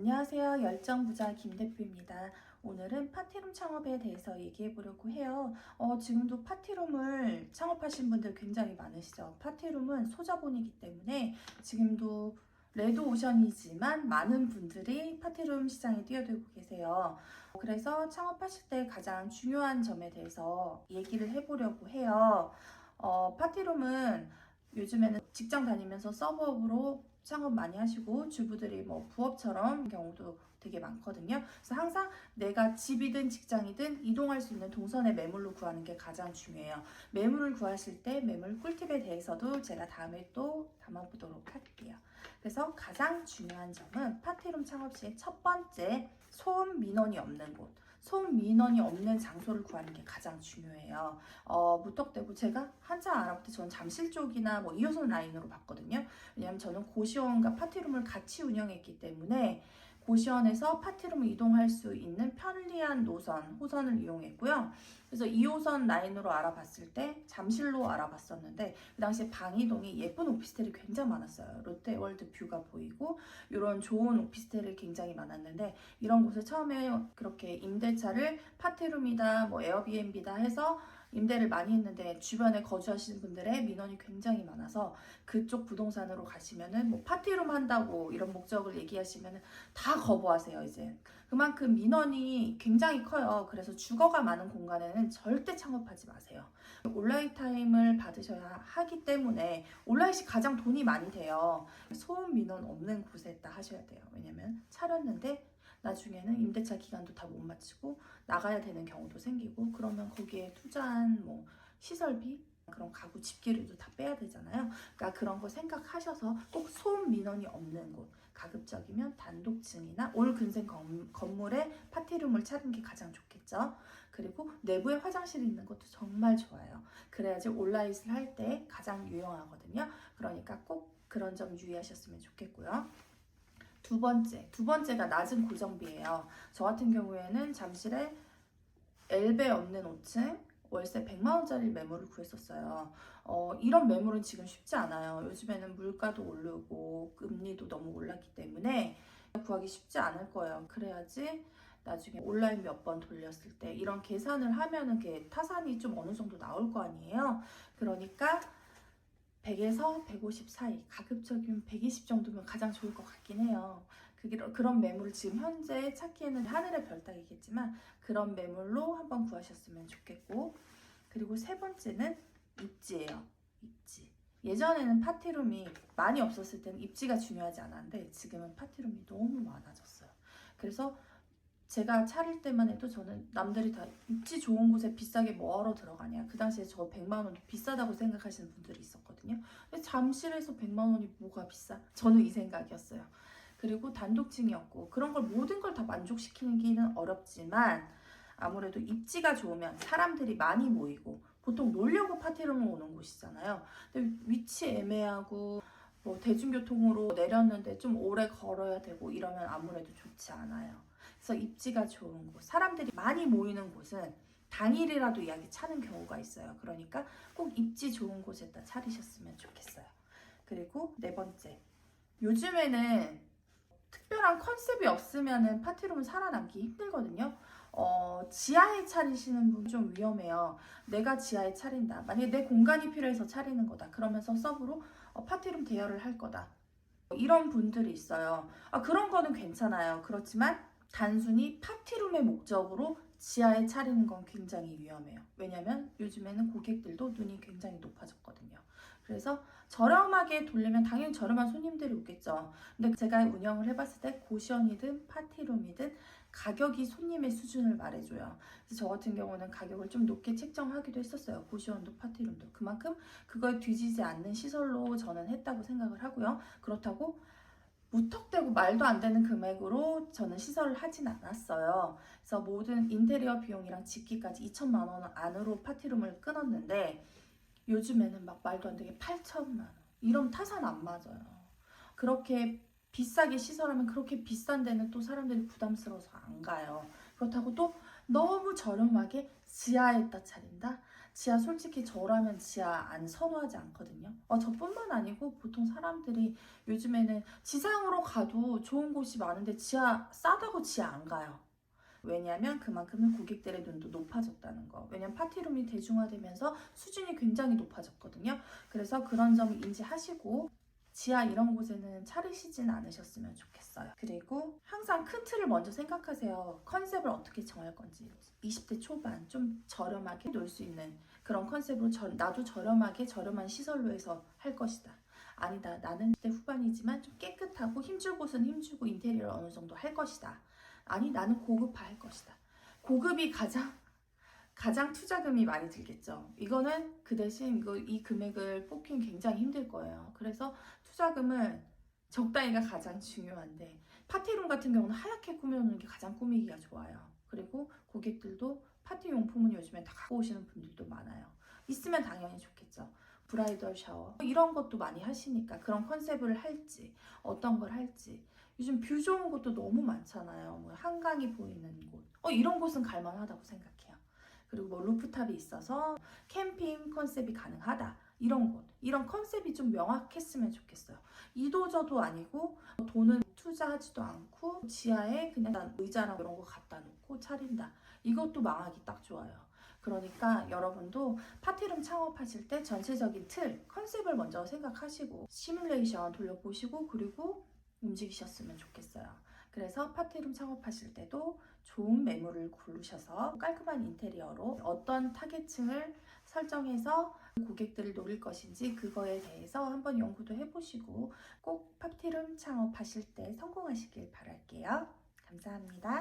안녕하세요. 열정부자 김 대표입니다. 오늘은 파티룸 창업에 대해서 얘기해 보려고 해요. 지금도 파티룸을 창업하신 분들 굉장히 많으시죠. 파티룸은 소자본이기 때문에 지금도 레드오션이지만 많은 분들이 파티룸 시장에 뛰어들고 계세요. 그래서 창업하실 때 가장 중요한 점에 대해서 얘기를 해보려고 해요. 파티룸은 요즘에는 직장 다니면서 서버업으로 창업 많이 하시고 주부들이 뭐 부업처럼 경우도 되게 많거든요. 그래서 항상 내가 집이든 직장이든 이동할 수 있는 동선의 매물로 구하는 게 가장 중요해요. 매물을 구하실 때 매물 꿀팁에 대해서도 제가 다음에 또 담아보도록 할게요. 그래서 가장 중요한 점은 파티룸 창업 시의 첫 번째, 소음 민원이 없는 곳. 소음 민원이 없는 장소를 구하는 게 가장 중요해요. 무턱대고 제가 한참 알아볼 때 저는 잠실 쪽이나 뭐 2호선 라인으로 봤거든요. 왜냐하면 저는 고시원과 파티룸을 같이 운영했기 때문에 고시원에서 파티룸을 이동할 수 있는 편리한 노선, 호선을 이용했고요. 그래서 2호선 라인으로 알아봤을 때 잠실로 알아봤었는데 그 당시에 방이동이 예쁜 오피스텔이 굉장히 많았어요. 롯데월드 뷰가 보이고 이런 좋은 오피스텔이 굉장히 많았는데 이런 곳에 처음에 그렇게 임대차를 파티룸이다 뭐 에어비앤비다 해서 임대를 많이 했는데 주변에 거주하시는 분들의 민원이 굉장히 많아서 그쪽 부동산으로 가시면은 뭐 파티룸 한다고 이런 목적을 얘기하시면은 다 거부하세요. 이제 그만큼 민원이 굉장히 커요. 그래서 주거가 많은 공간에는 절대 창업하지 마세요. 온라인 타임을 받으셔야 하기 때문에 온라인이 가장 돈이 많이 돼요. 소음 민원 없는 곳에다 하셔야 돼요. 왜냐면 차렸는데 나중에는 임대차 기간도 다 못 마치고 나가야 되는 경우도 생기고 그러면 거기에 투자한 뭐 시설비 그런 가구 집기료도 다 빼야 되잖아요. 그러니까 그런 거 생각하셔서 꼭 소음 민원이 없는 곳, 가급적이면 단독층이나 올 근생 건물에 파티룸을 차리는 게 가장 좋겠죠. 그리고 내부에 화장실이 있는 것도 정말 좋아요. 그래야지 온라인을 할 때 가장 유용하거든요. 그러니까 꼭 그런 점 유의하셨으면 좋겠고요. 두 번째가 낮은 고정비예요. 저 같은 경우에는 잠실에 엘베 없는 5층 월세 100만 원짜리 매물을 구했었어요. 이런 매물은 지금 쉽지 않아요. 요즘에는 물가도 오르고 금리도 너무 올랐기 때문에 구하기 쉽지 않을 거예요. 그래야지 나중에 온라인 몇 번 돌렸을 때 이런 계산을 하면은 타산이 좀 어느 정도 나올 거 아니에요. 그러니까 100에서 150 사이, 가급적이면 120 정도면 가장 좋을 것 같긴 해요. 그런 매물을 지금 현재 찾기에는 하늘의 별 따기겠지만 그런 매물로 한번 구하셨으면 좋겠고, 그리고 세 번째는 입지예요. 입지. 예전에는 파티룸이 많이 없었을 때는 입지가 중요하지 않았는데 지금은 파티룸이 너무 많아졌어요. 그래서 제가 차릴 때만 해도 저는 남들이 다 입지 좋은 곳에 비싸게 뭐하러 들어가냐. 그 당시에 저 100만 원도 비싸다고 생각하시는 분들이 있었거든요. 근데 잠실에서 100만 원이 뭐가 비싸? 저는 이 생각이었어요. 그리고 단독층이었고 그런 걸 모든 걸 다 만족시키기는 어렵지만 아무래도 입지가 좋으면 사람들이 많이 모이고 보통 놀려고 파티룸을 오는 곳이잖아요. 근데 위치 애매하고 뭐 대중교통으로 내렸는데 좀 오래 걸어야 되고 이러면 아무래도 좋지 않아요. 그래서 입지가 좋은 곳, 사람들이 많이 모이는 곳은 당일이라도 예약이 차는 경우가 있어요. 그러니까 꼭 입지 좋은 곳에다 차리셨으면 좋겠어요. 그리고 네 번째, 요즘에는 특별한 컨셉이 없으면은 파티룸은 살아남기 힘들거든요. 지하에 차리시는 분 좀 위험해요. 내가 지하에 차린다. 만약에 내 공간이 필요해서 차리는 거다. 그러면서 서브로 파티룸 대여를 할 거다. 이런 분들이 있어요. 그런 거는 괜찮아요. 그렇지만 단순히 파티룸의 목적으로 지하에 차리는 건 굉장히 위험해요. 왜냐면 요즘에는 고객들도 눈이 굉장히 높아졌거든요. 그래서 저렴하게 돌리면 당연히 저렴한 손님들이 오겠죠. 근데 제가 운영을 해봤을 때 고시원이든 파티룸이든 가격이 손님의 수준을 말해줘요. 그래서 저 같은 경우는 가격을 좀 높게 책정하기도 했었어요. 고시원도 파티룸도. 그만큼 그거에 뒤지지 않는 시설로 저는 했다고 생각을 하고요. 그렇다고 무턱대고 말도 안 되는 금액으로 저는 시설을 하진 않았어요. 그래서 모든 인테리어 비용이랑 집기까지 2천만 원 안으로 파티룸을 끊었는데 요즘에는 막 말도 안 되게 8천만 원. 이러면 타산 안 맞아요. 그렇게 비싸게 시설하면 그렇게 비싼 데는 또 사람들이 부담스러워서 안 가요. 그렇다고 또 너무 저렴하게 지하에다 차린다? 지하 솔직히 저라면 지하 안 선호하지 않거든요. 저뿐만 아니고 보통 사람들이 요즘에는 지상으로 가도 좋은 곳이 많은데 지하 싸다고 지하 안 가요. 왜냐하면 그만큼 고객들의 눈도 높아졌다는 거. 왜냐면 파티룸이 대중화되면서 수준이 굉장히 높아졌거든요. 그래서 그런 점 인지하시고 지하 이런 곳에는 차리시진 않으셨으면 좋겠어요. 그리고 항상 큰 틀을 먼저 생각하세요. 컨셉을 어떻게 정할 건지. 20대 초반 좀 저렴하게 놀 수 있는 그런 컨셉으로 나도 저렴하게 저렴한 시설로 해서 할 것이다. 아니다. 나는 10대 후반이지만 좀 깨끗하고 힘줄 곳은 힘주고 인테리어를 어느 정도 할 것이다. 아니 나는 고급화할 것이다. 고급이 가장 투자금이 많이 들겠죠. 이거는 그 대신 이 금액을 뽑긴 굉장히 힘들 거예요. 그래서 투자금을 적당히가 가장 중요한데 파티룸 같은 경우는 하얗게 꾸며놓는 게 가장 꾸미기가 좋아요. 그리고 고객들도 파티 용품은 요즘에 다 갖고 오시는 분들도 많아요. 있으면 당연히 좋겠죠. 브라이덜 샤워 이런 것도 많이 하시니까 그런 컨셉을 할지 어떤 걸 할지 요즘 뷰 좋은 곳도 너무 많잖아요. 뭐 한강이 보이는 곳 이런 곳은 갈만하다고 생각해요. 그리고 뭐 루프탑이 있어서 캠핑 컨셉이 가능하다. 이런 곳, 이런 컨셉이 좀 명확했으면 좋겠어요. 이도저도 아니고 돈은 투자하지도 않고 지하에 그냥 의자랑 이런 거 갖다 놓고 차린다. 이것도 망하기 딱 좋아요. 그러니까 여러분도 파티룸 창업하실 때 전체적인 틀, 컨셉을 먼저 생각하시고 시뮬레이션 돌려보시고 그리고 움직이셨으면 좋겠어요. 그래서 파티룸 창업하실 때도 좋은 매물을 고르셔서 깔끔한 인테리어로 어떤 타겟층을 설정해서 고객들을 노릴 것인지 그거에 대해서 한번 연구도 해보시고 꼭 파티룸 창업하실 때 성공하시길 바랄게요. 감사합니다.